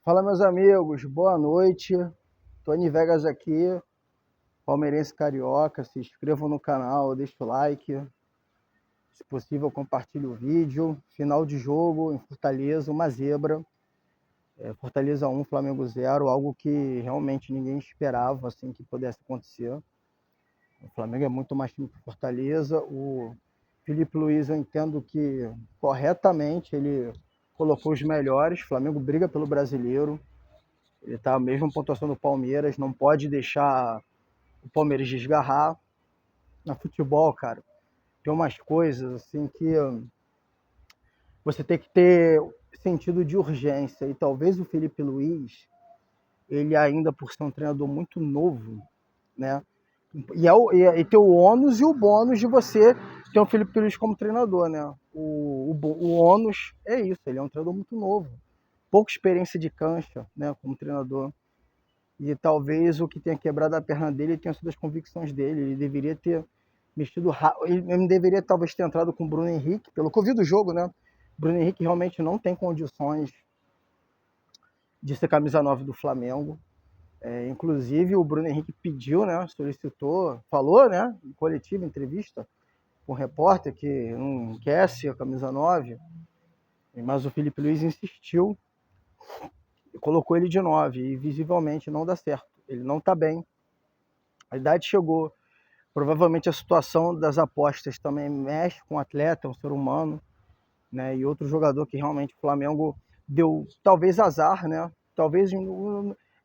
Fala, meus amigos, boa noite. Tony Vegas aqui, palmeirense carioca. Se inscrevam no canal, deixa o like. Se possível, compartilhe o vídeo. Final de jogo em Fortaleza, uma zebra. Fortaleza 1, Flamengo 0, algo que realmente ninguém esperava assim, que pudesse acontecer. O Flamengo é muito mais time que Fortaleza. O Felipe Luiz, eu entendo que corretamente ele colocou os melhores. O Flamengo briga pelo brasileiro. Ele está a mesma pontuação do Palmeiras, não pode deixar o Palmeiras desgarrar. Na futebol, cara, tem umas coisas assim que você tem que ter sentido de urgência. E talvez o Felipe Luiz, ele ainda por ser um treinador muito novo, né? E ter o ônus e o bônus de você ter o Felipe Luiz como treinador, né? O ônus é isso, ele é um treinador muito novo. Pouca experiência de cancha, né, como treinador. E talvez o que tenha quebrado a perna dele tenha sido as convicções dele. Ele deveria ter mexido rápido. Ele deveria talvez ter entrado com o Bruno Henrique, pelo que eu vi do jogo, né? O Bruno Henrique realmente não tem condições de ser camisa 9 do Flamengo. Inclusive o Bruno Henrique pediu, né? Solicitou, falou, né? Em coletiva, em entrevista, com um repórter que não quer ser a camisa 9. Mas o Felipe Luiz insistiu e colocou ele de 9 e visivelmente não dá certo. Ele não está bem. A idade chegou. Provavelmente a situação das apostas também mexe com o atleta, um ser humano, né? E outro jogador que realmente o Flamengo deu talvez azar, né? Talvez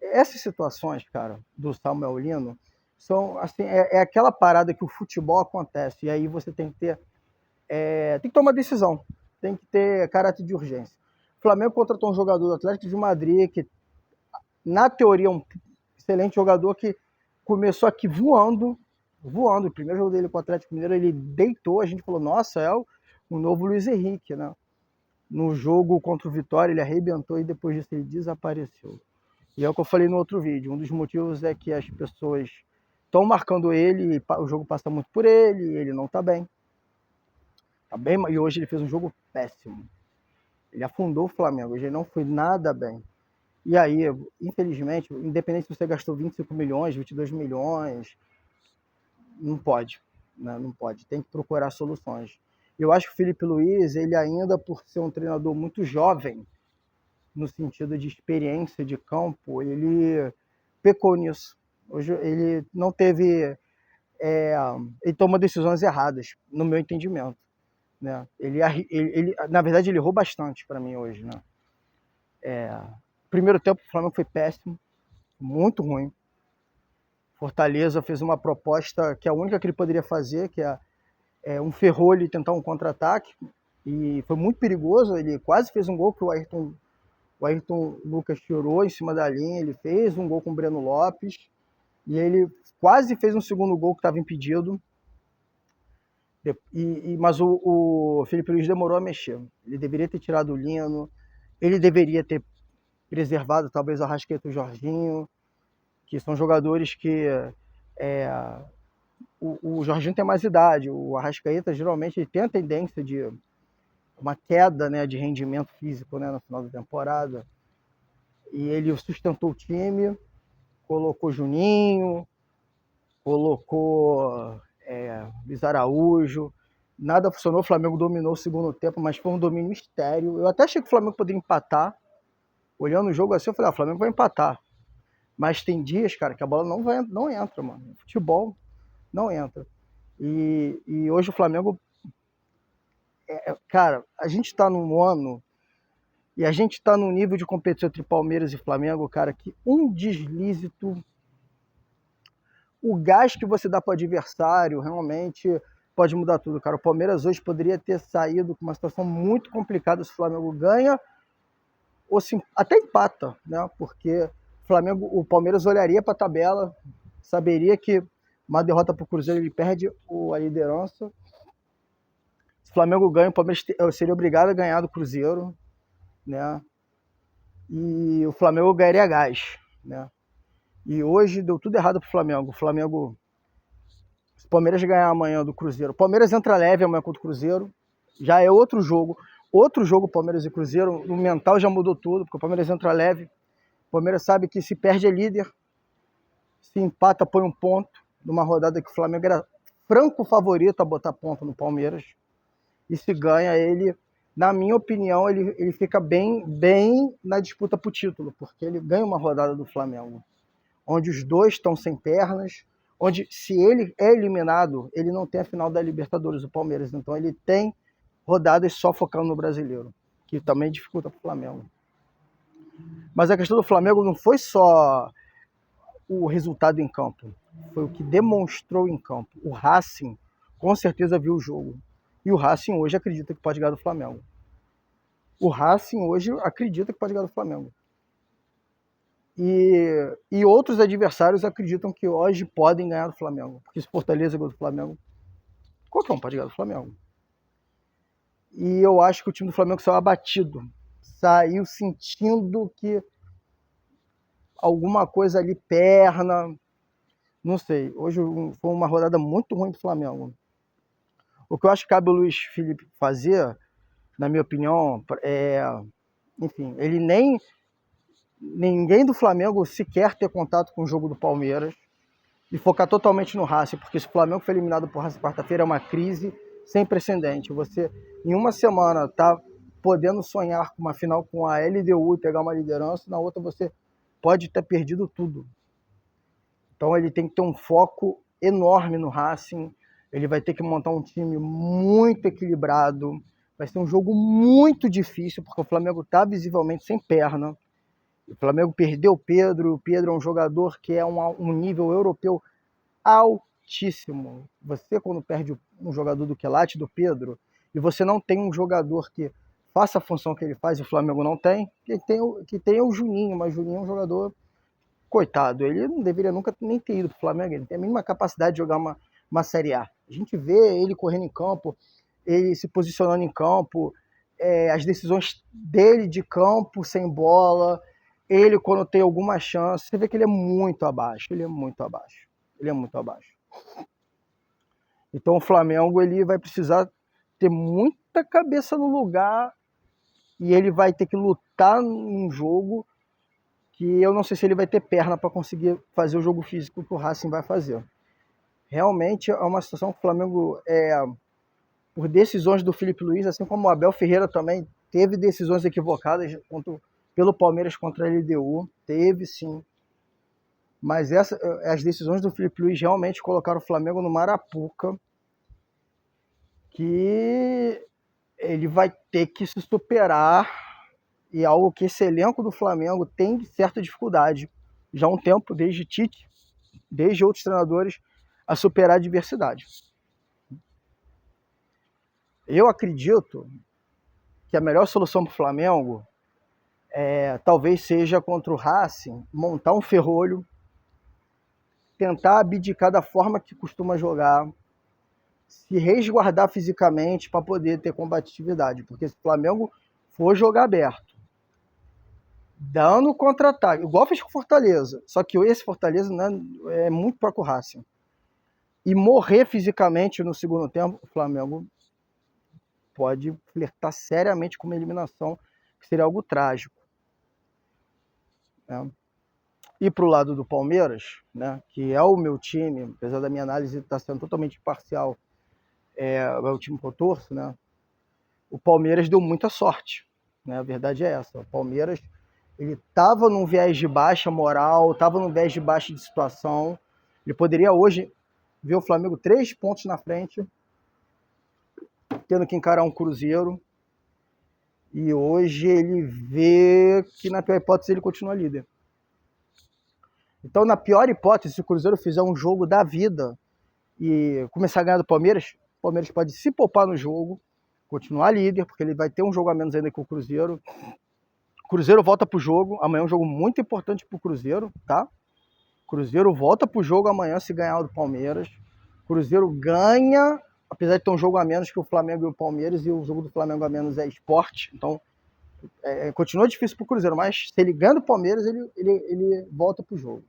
essas situações, cara, do Samuel Lino são assim, é aquela parada que o futebol acontece e aí você tem que ter tem que tomar decisão, tem que ter caráter de urgência. O Flamengo contratou um jogador do Atlético de Madrid que na teoria é um excelente jogador que começou aqui voando. O primeiro jogo dele com o Atlético Mineiro, ele deitou, a gente falou, nossa, é o novo Luiz Henrique, né? No jogo contra o Vitória, ele arrebentou e depois disso ele desapareceu. E é o que eu falei no outro vídeo, um dos motivos é que as pessoas estão marcando ele, e o jogo passa muito por ele não tá bem. Tá bem, e hoje ele fez um jogo péssimo. Ele afundou o Flamengo, hoje ele não foi nada bem. E aí, infelizmente, independente se você gastou 25 milhões, 22 milhões, não pode, né? Não pode, tem que procurar soluções. Eu acho que o Felipe Luiz, ele ainda por ser um treinador muito jovem, no sentido de experiência de campo, ele pecou nisso. Hoje ele não teve, ele toma decisões erradas, no meu entendimento, né? Ele na verdade, ele errou bastante para mim hoje, né? Primeiro tempo, o Flamengo foi péssimo, muito ruim. Fortaleza fez uma proposta que é a única que ele poderia fazer, que é um ferrolho e tentar um contra-ataque, e foi muito perigoso. Ele quase fez um gol que o Ayrton Lucas tirou em cima da linha, ele fez um gol com o Breno Lopes, e ele quase fez um segundo gol que estava impedido, mas o Felipe Luiz demorou a mexer. Ele deveria ter tirado o Lino, ele deveria ter preservado talvez o Arrascaeta e o Jorginho, que são jogadores que o Jorginho tem mais idade, o Arrascaeta geralmente ele tem a tendência de uma queda, né, de rendimento físico, né, no final da temporada, e ele sustentou o time, colocou Juninho, colocou Luiz Araújo, nada funcionou, o Flamengo dominou o segundo tempo, mas foi um domínio estéril. Eu até achei que o Flamengo poderia empatar, olhando o jogo assim, eu falei, o Flamengo vai empatar. Mas tem dias, cara, que a bola não entra, mano. Futebol não entra. E hoje o Flamengo... cara, a gente tá num ano e a gente tá num nível de competição entre Palmeiras e Flamengo, cara, que um deslize, o gás que você dá pro adversário realmente pode mudar tudo, cara. O Palmeiras hoje poderia ter saído com uma situação muito complicada se o Flamengo ganha ou se até empata, né? Porque o Palmeiras olharia para a tabela, saberia que uma derrota para o Cruzeiro ele perde a liderança. Se o Flamengo ganha, o Palmeiras seria obrigado a ganhar do Cruzeiro, né? E o Flamengo ganharia gás, né? E hoje deu tudo errado para o Flamengo. Se o Palmeiras ganhar amanhã do Cruzeiro, o Palmeiras entra leve amanhã contra o Cruzeiro, já é outro jogo. Palmeiras e Cruzeiro, o mental já mudou tudo, porque o Palmeiras entra leve. O Palmeiras sabe que se perde é líder, se empata põe um ponto, numa rodada que o Flamengo era franco favorito a botar ponto no Palmeiras. E se ganha, ele, na minha opinião, ele fica bem na disputa por título, porque ele ganha uma rodada do Flamengo, onde os dois estão sem pernas, onde se ele é eliminado, ele não tem a final da Libertadores, o Palmeiras. Então ele tem rodadas só focando no brasileiro, que também dificulta para o Flamengo. Mas a questão do Flamengo não foi só o resultado em campo, foi o que demonstrou em campo. O Racing com certeza viu o jogo. E o Racing hoje acredita que pode ganhar do Flamengo. O Racing hoje acredita que pode ganhar do Flamengo. E outros adversários acreditam que hoje podem ganhar do Flamengo. Porque se Fortaleza ganhar do Flamengo, qualquer um pode ganhar do Flamengo. E eu acho que o time do Flamengo saiu abatido. Saiu sentindo que alguma coisa ali, perna, não sei. Hoje foi uma rodada muito ruim do Flamengo. O que eu acho que cabe o Luiz Felipe fazer, na minha opinião, enfim, ninguém do Flamengo sequer ter contato com o jogo do Palmeiras e focar totalmente no Racing, porque se o Flamengo foi eliminado por Racing quarta-feira é uma crise sem precedente. Você, em uma semana, tá podendo sonhar com uma final com a LDU e pegar uma liderança, na outra você pode ter perdido tudo. Então ele tem que ter um foco enorme no Racing, ele vai ter que montar um time muito equilibrado, vai ser um jogo muito difícil, porque o Flamengo está visivelmente sem perna. O Flamengo perdeu o Pedro é um jogador que é um nível europeu altíssimo. Você, quando perde um jogador do quilate do Pedro, e você não tem um jogador que faça a função que ele faz, e o Flamengo não tem, que tem o Juninho, mas o Juninho é um jogador, coitado, ele não deveria nunca nem ter ido para o Flamengo, ele tem a mínima capacidade de jogar uma Série A. A gente vê ele correndo em campo, ele se posicionando em campo, as decisões dele de campo, sem bola, ele quando tem alguma chance, você vê que ele é muito abaixo. Então o Flamengo ele vai precisar ter muita cabeça no lugar e ele vai ter que lutar num jogo que eu não sei se ele vai ter perna para conseguir fazer o jogo físico que o Racing vai fazer. Realmente é uma situação que o Flamengo, por decisões do Felipe Luiz, assim como o Abel Ferreira também teve decisões equivocadas pelo Palmeiras contra a LDU, teve sim. Mas as decisões do Felipe Luiz realmente colocaram o Flamengo numa arapuca que ele vai ter que se superar, e algo que esse elenco do Flamengo tem certa dificuldade já há um tempo, desde Tite, desde outros treinadores, a superar a adversidade. Eu acredito que a melhor solução para o Flamengo talvez seja contra o Racing, montar um ferrolho, tentar abdicar da forma que costuma jogar, se resguardar fisicamente para poder ter combatividade, porque se o Flamengo for jogar aberto, dando contra-ataque, igual fez com o Fortaleza, só que esse Fortaleza, né, é muito pior que o Racing, e morrer fisicamente no segundo tempo, o Flamengo pode flertar seriamente com uma eliminação, que seria algo trágico. E para o lado do Palmeiras, né, que é o meu time, apesar da minha análise estar sendo totalmente imparcial, é o time que eu torço, né, o Palmeiras deu muita sorte, né, a verdade é essa. O Palmeiras ele estava num viés de baixa moral, estava num viés de baixa de situação, ele poderia hoje ver o Flamengo 3 pontos na frente, tendo que encarar um Cruzeiro, e hoje ele vê que na pior hipótese ele continua líder. Então, na pior hipótese, se o Cruzeiro fizer um jogo da vida e começar a ganhar do Palmeiras, o Palmeiras pode se poupar no jogo, continuar líder, porque ele vai ter um jogo a menos ainda que o Cruzeiro. O Cruzeiro volta pro jogo, amanhã é um jogo muito importante pro Cruzeiro, tá? O Cruzeiro volta pro jogo amanhã se ganhar do Palmeiras. O Cruzeiro ganha, apesar de ter um jogo a menos que o Flamengo e o Palmeiras, e o jogo do Flamengo a menos é Sport, então continua difícil pro Cruzeiro, mas se ele ganha do Palmeiras, ele volta pro jogo.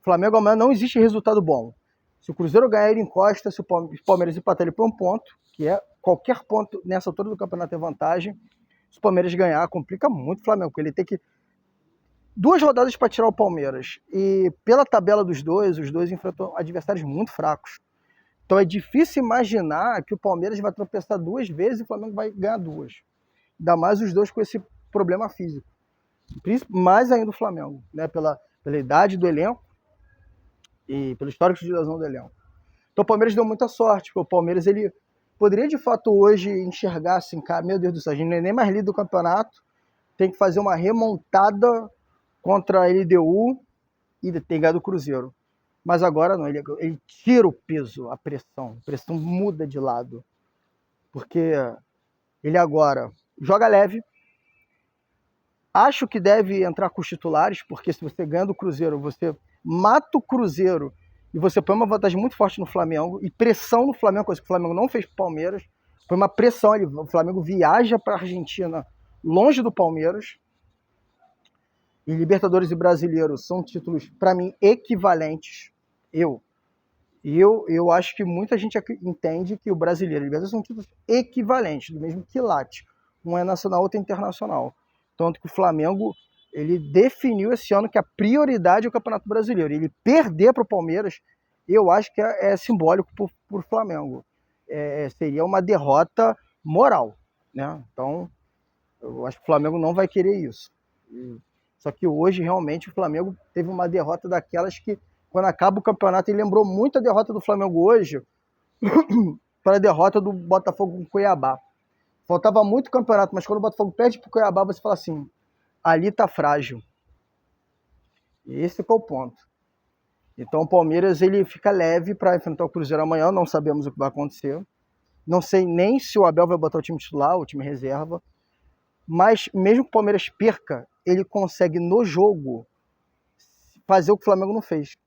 O Flamengo amanhã não existe resultado bom. Se o Cruzeiro ganhar, ele encosta, se o Palmeiras empatar, ele põe um ponto, que é qualquer ponto nessa altura do campeonato é vantagem. Se o Palmeiras ganhar, complica muito o Flamengo, porque ele tem que 2 rodadas para tirar o Palmeiras. E pela tabela dos dois, os dois enfrentam adversários muito fracos. Então é difícil imaginar que o Palmeiras vai tropeçar 2 vezes e o Flamengo vai ganhar 2. Ainda mais os dois com esse problema físico. Mais ainda o Flamengo, né? Pela idade do elenco e pelo histórico de lesão do elenco. Então o Palmeiras deu muita sorte, porque o Palmeiras ele poderia de fato hoje enxergar assim, cara, meu Deus do céu, a gente não é nem mais líder do campeonato, tem que fazer uma remontada contra a LDU e tem ganhado o Cruzeiro. Mas agora não, ele tira o peso, a pressão muda de lado. Porque ele agora joga leve, acho que deve entrar com os titulares, porque se você ganha do Cruzeiro, você mata o Cruzeiro e você põe uma vantagem muito forte no Flamengo e pressão no Flamengo, coisa que o Flamengo não fez pro Palmeiras. Foi uma pressão, o Flamengo viaja para a Argentina longe do Palmeiras. E Libertadores e Brasileiro são títulos, para mim, equivalentes. Eu acho que muita gente entende que o Brasileiro e o Libertadores são títulos equivalentes, do mesmo quilate. Um é nacional, outro é internacional. Tanto que o Flamengo, ele definiu esse ano que a prioridade é o Campeonato Brasileiro. Ele perder para o Palmeiras, eu acho que é simbólico para o Flamengo. Seria uma derrota moral, né? Então, eu acho que o Flamengo não vai querer isso. Só que hoje, realmente, o Flamengo teve uma derrota daquelas que, quando acaba o campeonato, ele lembrou muito a derrota do Flamengo hoje para a derrota do Botafogo com o Cuiabá. Faltava muito campeonato, mas quando o Botafogo perde para o Cuiabá, você fala assim, ali tá frágil. E esse é o ponto. Então o Palmeiras ele fica leve para enfrentar o Cruzeiro amanhã, não sabemos o que vai acontecer. Não sei nem se o Abel vai botar o time titular, o time reserva. Mas mesmo que o Palmeiras perca, ele consegue no jogo fazer o que o Flamengo não fez.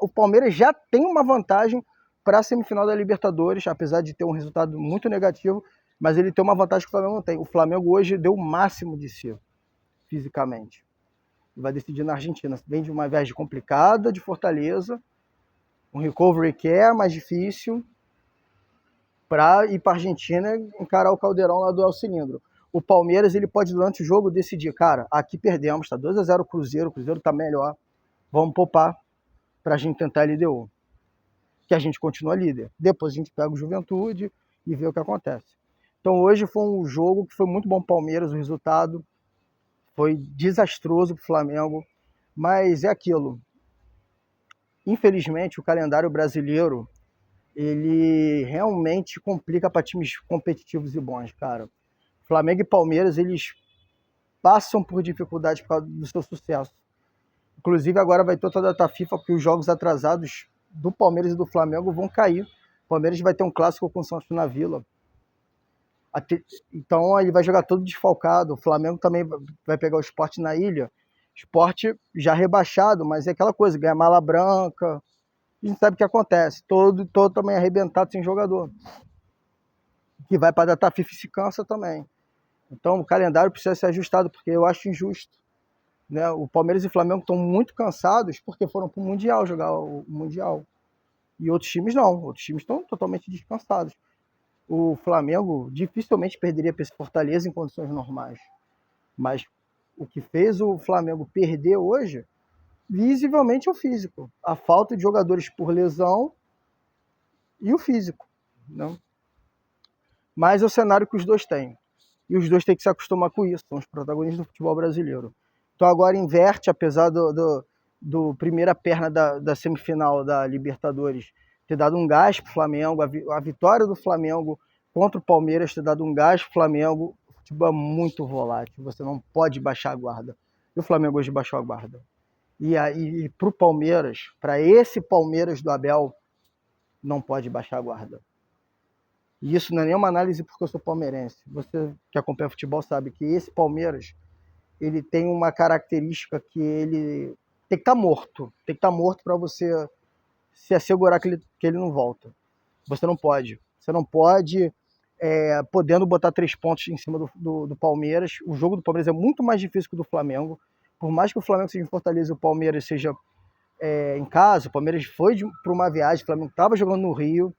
O Palmeiras já tem uma vantagem para a semifinal da Libertadores, apesar de ter um resultado muito negativo, mas ele tem uma vantagem que o Flamengo não tem. O Flamengo hoje deu o máximo de si, fisicamente. Vai decidir na Argentina. Vem de uma viagem complicada, de Fortaleza, um recovery que é mais difícil, para ir para a Argentina e encarar o Caldeirão lá do El Cilindro. O Palmeiras ele pode, durante o jogo, decidir, cara, aqui perdemos, tá 2-0 o Cruzeiro tá melhor, vamos poupar para a gente tentar a LDU. Que a gente continua líder. Depois a gente pega o Juventude e vê o que acontece. Então hoje foi um jogo que foi muito bom para o Palmeiras, o resultado foi desastroso para o Flamengo, mas é aquilo. Infelizmente o calendário brasileiro ele realmente complica para times competitivos e bons, cara. Flamengo e Palmeiras, eles passam por dificuldades por causa do seu sucesso. Inclusive agora vai ter outra data FIFA que os jogos atrasados do Palmeiras e do Flamengo vão cair. O Palmeiras vai ter um clássico com o Santos na Vila. Então ele vai jogar todo desfalcado. O Flamengo também vai pegar o Sport na ilha. Sport já rebaixado, mas é aquela coisa, ganha mala branca. A gente sabe o que acontece. Todo também arrebentado sem jogador. Que vai para a data FIFA e se cansa também. Então o calendário precisa ser ajustado, porque eu acho injusto. Né? O Palmeiras e o Flamengo estão muito cansados porque foram para o Mundial jogar o Mundial. E outros times não. Outros times estão totalmente descansados. O Flamengo dificilmente perderia para esse Fortaleza em condições normais. Mas o que fez o Flamengo perder hoje, visivelmente, é o físico. A falta de jogadores por lesão e o físico. Né? Mas é o cenário que os dois têm. E os dois têm que se acostumar com isso. São os protagonistas do futebol brasileiro. Então agora inverte, apesar do primeira perna da semifinal da Libertadores ter dado um gás para o Flamengo, a vitória do Flamengo contra o Palmeiras ter dado um gás para o Flamengo. O futebol é muito volátil, você não pode baixar a guarda. E o Flamengo hoje baixou a guarda. E para o Palmeiras, para esse Palmeiras do Abel, não pode baixar a guarda. E isso não é nenhuma análise porque eu sou palmeirense. Você que acompanha futebol sabe que esse Palmeiras ele tem uma característica que ele tem que estar morto. Tem que estar morto para você se assegurar que ele não volta. Você não pode. Você não pode, podendo botar 3 pontos em cima do Palmeiras. O jogo do Palmeiras é muito mais difícil que o do Flamengo. Por mais que o Flamengo seja em Fortaleza e o Palmeiras seja em casa, o Palmeiras foi para uma viagem, o Flamengo estava jogando no Rio.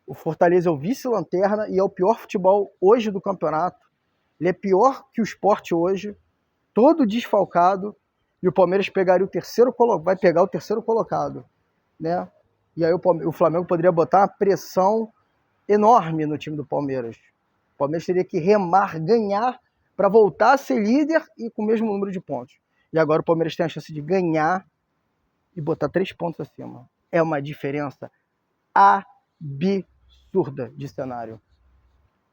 O Fortaleza é o vice-lanterna e é o pior futebol hoje do campeonato. Ele é pior que o Sport hoje. todo desfalcado, e o Palmeiras pegaria vai pegar o terceiro colocado, né? E aí o Flamengo poderia botar uma pressão enorme no time do Palmeiras. O Palmeiras teria que remar, ganhar, para voltar a ser líder e com o mesmo número de pontos. E agora o Palmeiras tem a chance de ganhar e botar 3 pontos acima. É uma diferença absurda de cenário.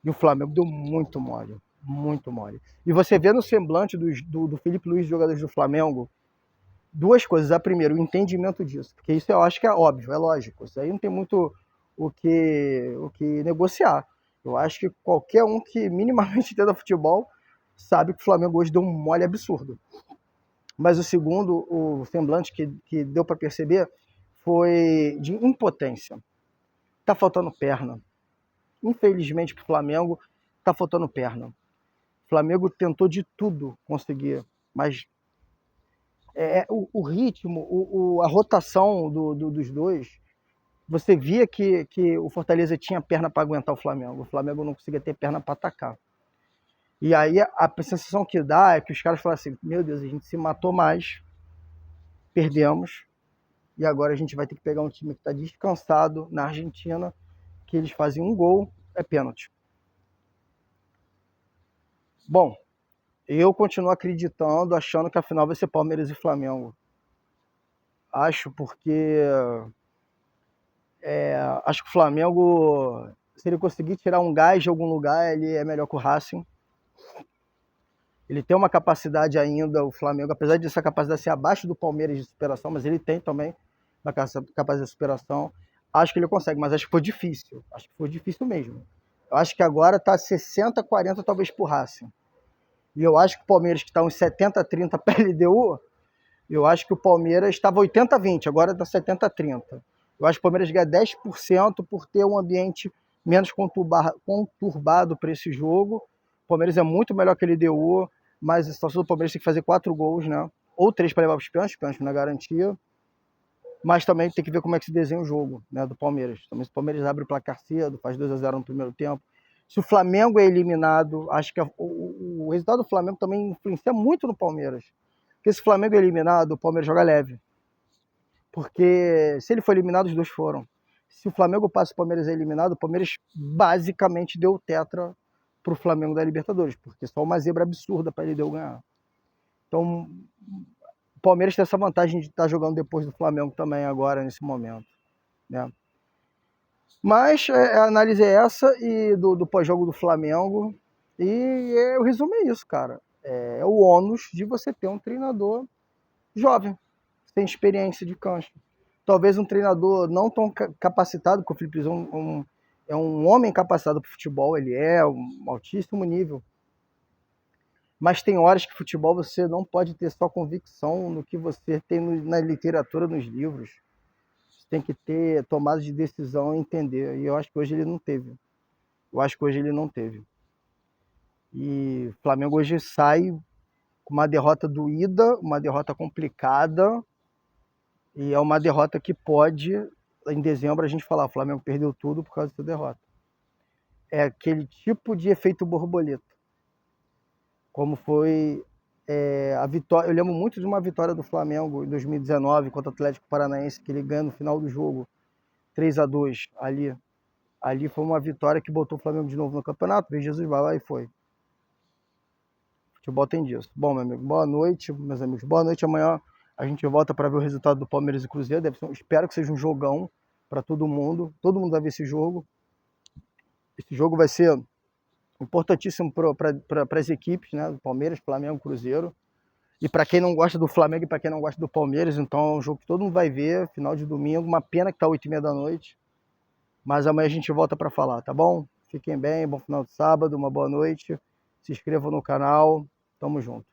E o Flamengo deu muito mole. Muito mole. E você vê no semblante do Felipe Luiz, jogadores do Flamengo, duas coisas. A primeira, o entendimento disso. Porque isso eu acho que é óbvio, é lógico. Isso aí não tem muito o que negociar. Eu acho que qualquer um que minimamente entenda futebol sabe que o Flamengo hoje deu um mole absurdo. Mas o segundo, o semblante que deu para perceber, foi de impotência. Tá faltando perna. Infelizmente para o Flamengo, tá faltando perna. O Flamengo tentou de tudo conseguir, mas o ritmo, a rotação dos dois, você via que o Fortaleza tinha perna para aguentar o Flamengo não conseguia ter perna para atacar. E aí a sensação que dá é que os caras falam assim, meu Deus, a gente se matou mais, perdemos, e agora a gente vai ter que pegar um time que está descansado na Argentina, que eles fazem um gol, é pênalti. Bom, eu continuo acreditando, achando que a final vai ser Palmeiras e Flamengo. Acho porque acho que o Flamengo, se ele conseguir tirar um gás de algum lugar, ele é melhor que o Racing. Ele tem uma capacidade ainda, o Flamengo, apesar dessa capacidade ser abaixo do Palmeiras de superação, mas ele tem também uma capacidade de superação. Acho que ele consegue, mas acho que foi difícil. Acho que foi difícil mesmo. Eu acho que agora está 60-40 talvez pro Racing. E eu acho que o Palmeiras, que está uns 70-30 para LDU, eu acho que o Palmeiras estava 80-20, agora está 70-30. Eu acho que o Palmeiras ganha 10% por ter um ambiente menos conturbado para esse jogo. O Palmeiras é muito melhor que a LDU, mas a situação do Palmeiras tem que fazer 4 gols, né? Ou 3 para levar os pênaltis na garantia. Mas também tem que ver como é que se desenha o jogo, né, do Palmeiras. Também se o Palmeiras abre o placar cedo, faz 2-0 no primeiro tempo. Se o Flamengo é eliminado, acho que o resultado do Flamengo também influencia muito no Palmeiras. Porque se o Flamengo é eliminado, o Palmeiras joga leve. Porque se ele for eliminado, os dois foram. Se o Flamengo passa e o Palmeiras é eliminado, o Palmeiras basicamente deu o tetra para o Flamengo da Libertadores, porque só uma zebra absurda para ele deu ganhar. Então, o Palmeiras tem essa vantagem de estar jogando depois do Flamengo também agora, nesse momento, né? Mas a análise é essa e do pós-jogo do Flamengo. E o resumo é isso, cara. É o ônus de você ter um treinador jovem, sem experiência de cancha. Talvez um treinador não tão capacitado, porque o Felipe Luiz é um homem capacitado para o futebol, ele é um altíssimo nível. Mas tem horas que futebol você não pode ter só convicção no que você tem na literatura, nos livros. Você tem que ter tomada de decisão e entender. E eu acho que hoje ele não teve. E o Flamengo hoje sai com uma derrota doída, uma derrota complicada, e é uma derrota que pode, em dezembro, a gente falar, o Flamengo perdeu tudo por causa dessa derrota. É aquele tipo de efeito borboleta. Como foi a vitória. Eu lembro muito de uma vitória do Flamengo em 2019 contra o Atlético Paranaense, que ele ganha no final do jogo 3-2 ali. Ali foi uma vitória que botou o Flamengo de novo no campeonato, veio Jesus vai lá e foi. Futebol tem disso. Bom, meu amigo, boa noite, meus amigos. Boa noite. Amanhã a gente volta para ver o resultado do Palmeiras e Cruzeiro. Espero que seja um jogão para todo mundo. Todo mundo vai ver esse jogo. Esse jogo vai ser importantíssimo para as equipes, né? Do Palmeiras, Flamengo, Cruzeiro. E para quem não gosta do Flamengo e para quem não gosta do Palmeiras, então é um jogo que todo mundo vai ver, final de domingo. Uma pena que tá 8h30 da noite. Mas amanhã a gente volta para falar, tá bom? Fiquem bem, bom final de sábado, uma boa noite. Se inscrevam no canal. Tamo junto.